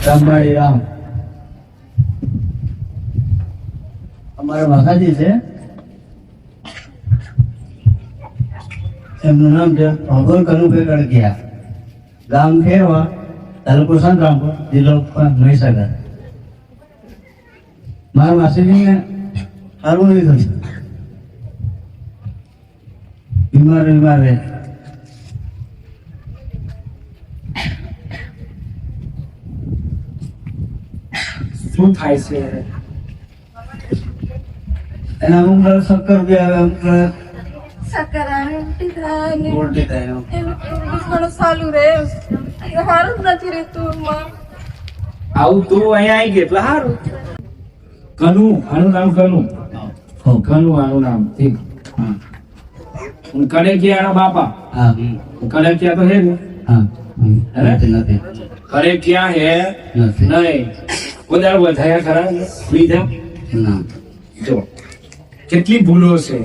રામવાડી રામ અમારા માતાજી છે, એમનું નામ છે ભગવાન કનુભાઈ કડકિયા, ગામ ખેરવા, તાલુકો સંતરામપુર, જિલ્લો મહીસાગર. મારા માસીજીને સારું નહીં થયું, બીમાર રહે. શું થાય છે એના અમુક શક્કર બી આવે, અમુક શક્કર આવે, ઉલટી થાય ને ઉલટી થાય. એનું ઘણું સારું રહે, સારું જ નથી રહેતું. આવું તું અહીંયા આવી ગઈ એટલે સારું. કનુ, આનું નામ કનુ. કનુ આનું નામ. ઠીક. કડેકિયાના બાપા. હા કડેકિયા તો હે ને? હા નથી કડેકિયા હે નથી નહીં. વધારે વધાયા ખરા લીધા ના. જો કેટલી ભૂલો છે.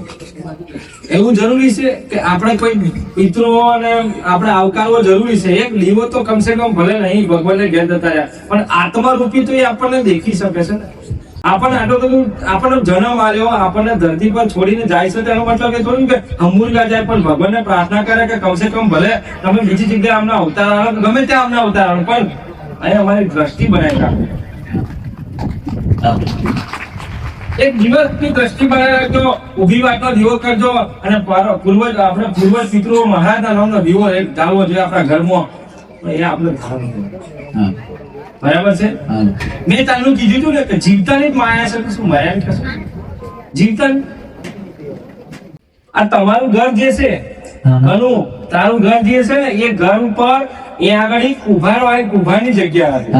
એવું જરૂરી છે કે આપણે કોઈ પિતૃઓને આપણે આવકારવો જરૂરી છે. એક લીવો તો કમસે કમ ભલે નહીં ભગવાનને ઘેર જતા રહ્યા, પણ આત્મારૂપી તો એ આપણને દેખી શકે છે ને. આપણને આટલું બધું આપણને જન્મ આવ્યો, આપણને ધરતી પર છોડીને જાય છે, તેનો મતલબ એ થોડું કે હમુરગા જાય, પણ ભગવાનને પ્રાર્થના કરે કે કમસે કમ ભલે તમે બીજી જગ્યાએ આમના અવતાર આવે, ગમે ત્યાં આમના અવતાર આવે, પણ અહીંયા અમારી દ્રષ્ટિ બનાવી રાખો. એક દિવસની દ્રષ્ટિ બનાવી રાખજો, ઊભી વાતનો દીવો કરજો, અને પૂર્વજ આપણે પૂર્વજ પિતૃઓ મહારાજના નામનો દીવો એક ધારવો જોઈએ આપણા ઘરમાં. એ આપણે બરાબર છે. મેં તારું કીધું હતું ને કે જીવતાની જ માયા છે, શું માયા કશું જીવતા. આ તમારું ઘર જે છે, તારું ઘર જે છે ને, એ ઘર ઉપર એ આગળ કુભાર વાળી કુભારની જગ્યા હતી.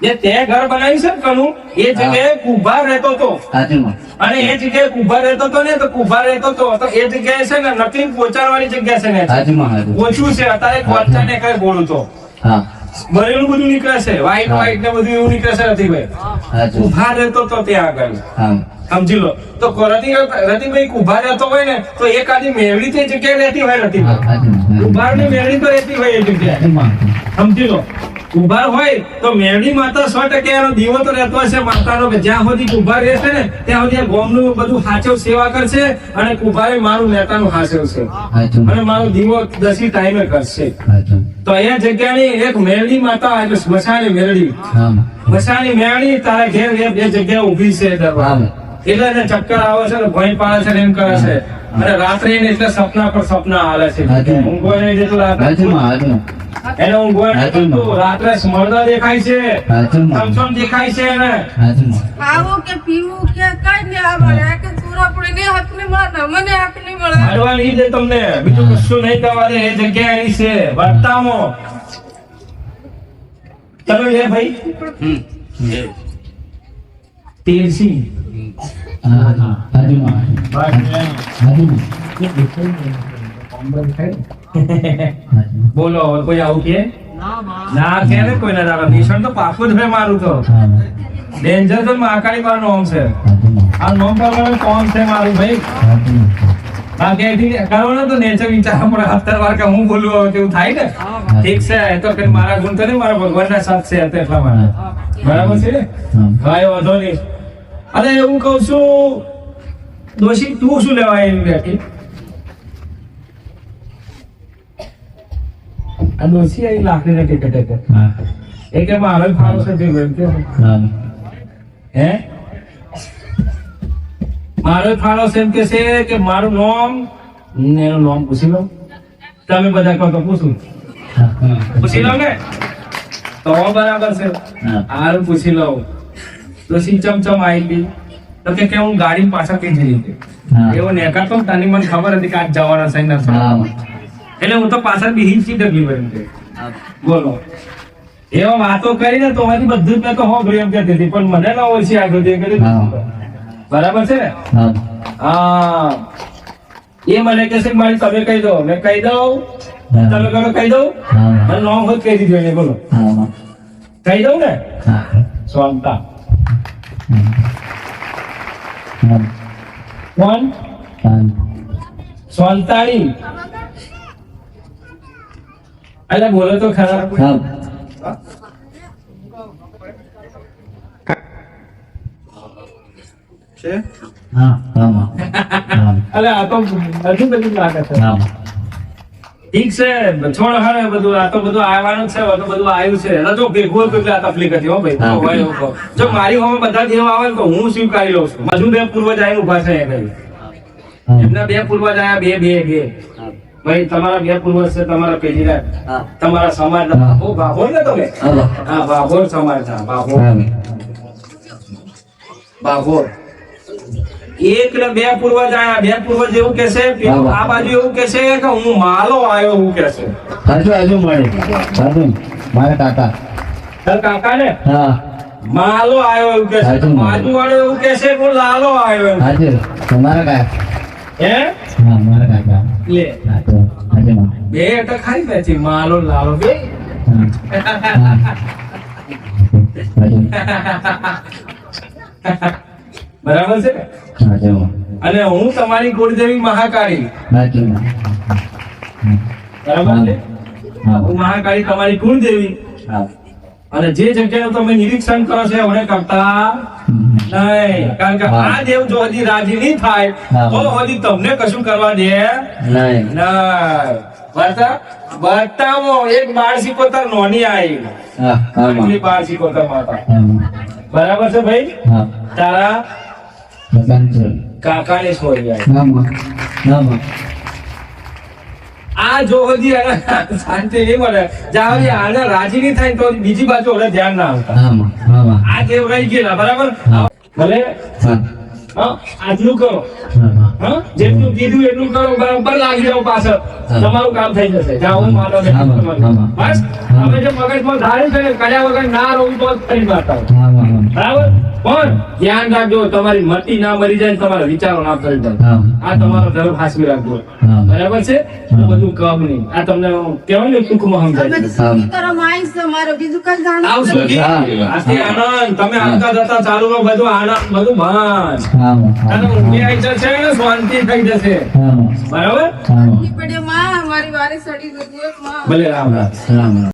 જે તે ઘર બનાવ્યું છે ને કનુ, એ જગ્યાએ કુભાર રહેતો હતો, અને એ જગ્યાએ કુભાર રહેતો હતો ને, તો કુભાર રહેતો હતો તો એ જગ્યાએ છે ને નકલી પોચાર વાળી જગ્યા છે ને, ઓછું છે. અત્યારે કોચા ને કઈ બોલું તો બરેલું બધું નીકળે છે, વ્હાઈટ વ્હાઈટ ને બધું એવું નીકળે છે. રતિભાઈ કુભાર રહેતો હતો ત્યાં આગળ, સમજી લો. તો રતિભાઈ કુભાર રહેતો હોય ને, તો એક આધી મેળવી તે જગ્યાએ રહેતી હોય. રતિભાઈ કુભાર ની મેળવી તો રહેતી હોય એ જગ્યાએ, સમજી લો. કુભાર હોય તો મેરડી માતા 100% એનો દીવો તો રહેતો હશે માતાનો, કે જ્યાં સુધી કુભાર રહેશે ને ત્યાં સુધી ગોમનું બધું હાચવ સેવા કરશે, અને કુભારે મારું નેતાનું હાચવશે, અને મારો દીવો 10 ટાઈમે કરશે. તો એ જગ્યાની એક મેરડી માતા, એટલે સ્મશાની મેરડી, સ્મશાની મેરડી તારા ઘેર બે જગ્યા ઊભી છે દરબાર. એટલે એને ચક્કર આવે છે ને, ભોંય પાડે છે ને, એમ કરે છે. અને રાત્રે એને એટલે સપના પર સપના હાલે છે, ઊંઘો નહીં જેટલું એને ઊંઘો રાત્રે સ્મરણા દેખાય છે, ચમચમ દેખાય છે. એને ખાવું કે પીવું કે કઈ નહીં આવડે, કે પૂરા પૂરી ને હક નહીં મળે, મને હક નહીં મળે. હાડવા નહીં દે તમને, બીજું કશું નહીં કરવા દે. એ જગ્યા એની છે વર્તામાં. ચલો એ ભાઈ તેરસી બોલો. કોઈ આવું કે ના કે ને કોઈ ના દાદા નિશાન તો પાકું જ ભાઈ મારું તો ડેન્જર તો મહાકાળી મારું નામ છે. આ નામ પર કોણ છે મારું ભાઈ? બાકી કરવાનો તો નેચર વિચાર આપણે 17 વાર કે હું બોલું હવે કેવું થાય ને. ઠીક છે, એ તો મારા ગુણ તો નહીં, મારા ભગવાનના સાથ છે એટલા માટે. બરાબર છે, ભાઈ વાંધો નહીં. અરે એવું કઉ છું દોશી, તું શું લેવા એની બેઠી? આ દોશી અહીં લાકડી નથી કટે એ કે મારો ફાળો છે તે હે મારો ફાળો છે એમ કે છે કે મારું નામ એનું નામ પૂછી લો. તમે બધા કહો તો પૂછું, પૂછી લો ને તો બરાબર છે. હારું પૂછી લો. તો ચમચમ આવી ગઈ તો કે હું ગાડી પાછળ કઈ જઈ હતી એવો નેકાતો તને મને ખબર હતી કે આજ જવાના છે ને, એટલે હું તો પાછળ બી સીટ ડગલી બની. બોલો એવા વાતો કરીને તો બધું જ મેં તો હો એમ કહેતી હતી, પણ મને ના ઓછી આગળ કરી. બરાબર છે ને? હા, એ મને કહે છે મારી તમે કહી દો. મેં કહી દઉં, તમે કહો કહી દઉં, મને નામ હોય કહી દીધું એને. બોલો કહી દઉં ને? સ્વંતા કોણ? સ્વંતાણી અલ્યા બોલો તો ખરા. હા છે હા હા માં. હા અલ્યા આ તો હજુ બધું લાગે છે. હા ઠીક છે છોડ હવે બધું આ તો બધું આવવાનું છે હવે તો બધું આવ્યું છે એટલે જો ભેગું હતું એટલે આ તકલીફ હતી હો ભાઈ. હા. તો હોય એવું કહો. જો મારી હોમે બધા દેવ આવે ને તો હું સ્વીકારી લઉં છું. હજુ બે પૂર્વજ આવીને ઉભા છે એ ઘરે. હા એમના બે પૂર્વજ આયા બે બે બે ભાઈ તમારા બે પૂર્વજ છે તમારા પેઢીના હા તમારા સમાજ હા. ભાભોર ને તમે હા હા ભાભોર સમાજ ના ભાભોર હા ભાભોર એક ને બે પૂર્વજ આયા બે પૂર્વજ એવું કે છે પેલું આ બાજુ એવું કે છે કે હું માલો આવ્યો એવું કે છે હજુ મળે હજુ મારા કાકા તારા કાકા ને હા માલો આવ્યો એવું કે છે હાચું. બાજુ વાળો એવું કે છે કે લાલો આવ્યો એમ. હજુ તમારા કાકા હે હા મારા કાકા લે હજુ માં. બે એટલે ખાઈ નથી માલો લાલો બે હા હા હજુ બરાબર છે ને હજુ અને હું તમારી કુળદેવી મહાકાળી હજુ બરાબર છે હા હું મહાકાળી તમારી કુળદેવી હા અને જે જગ્યાએ તમે નિરીક્ષણ કરો છો એને કરતા નહીં કારણ કે હા. આ દેવ જો હજી રાજી નહીં થાય હા. તો હજી તમને કશું કરવા દે નહીં બતાવો એક બાળ સિકોતર નોની આવી હા હા આટલી બાળ સિકોતર માતા હા બરાબર છે ભાઈ હા તારા બગાન છે કાકાને છોડી આવી હા માં હા માં આ જો હજી એને શાંતિ નહીં મળે જ્યાં સુધી આને રાજી નહીં થાય તો બીજી બાજુ હવે ધ્યાન ના આવતા હા માં હા માં આ દેવ રહી ગયેલા બરાબર હા. ભલે હા હા આટલું કરો હા માં હા જેટલું કીધું એટલું કરો બરાબર લાગી જાવ પાછળ હા. તમારું કામ થઈ જશે જાઓ હું માનો ને હા, હા. બસ હા. હવે જે મગજમાં ધાર્યું છે ને કર્યા વગર ના રહું તો જ કરી મારતા હોય. હા માં બરાબર પણ ધ્યાન રાખજો તમારી મતી ના મરી જાય ને તમારા વિચારો ના કરી જાય હા આ તમારો ધર્મ હાસવી રાખજો હા. બરાબર છે હું બધું કહું નહીં આ તમને કહેવાય ને ટૂંકમાં સમજાય અમે સુખી કરો માઈસ છે, મારે બીજું કઈ જાણવું આવશું નથી. આજથી આનંદ તમે આવતા જતા ચાલુ રહો બધું આનંદ બધું ભાન હા માં અને ઊંઘી આવી જશે શાંતિ થઈ જશે હા માં બરાબર હા માં પડે માં મારી વારી સડી ગઈ માં ભલે રામ રામ રામ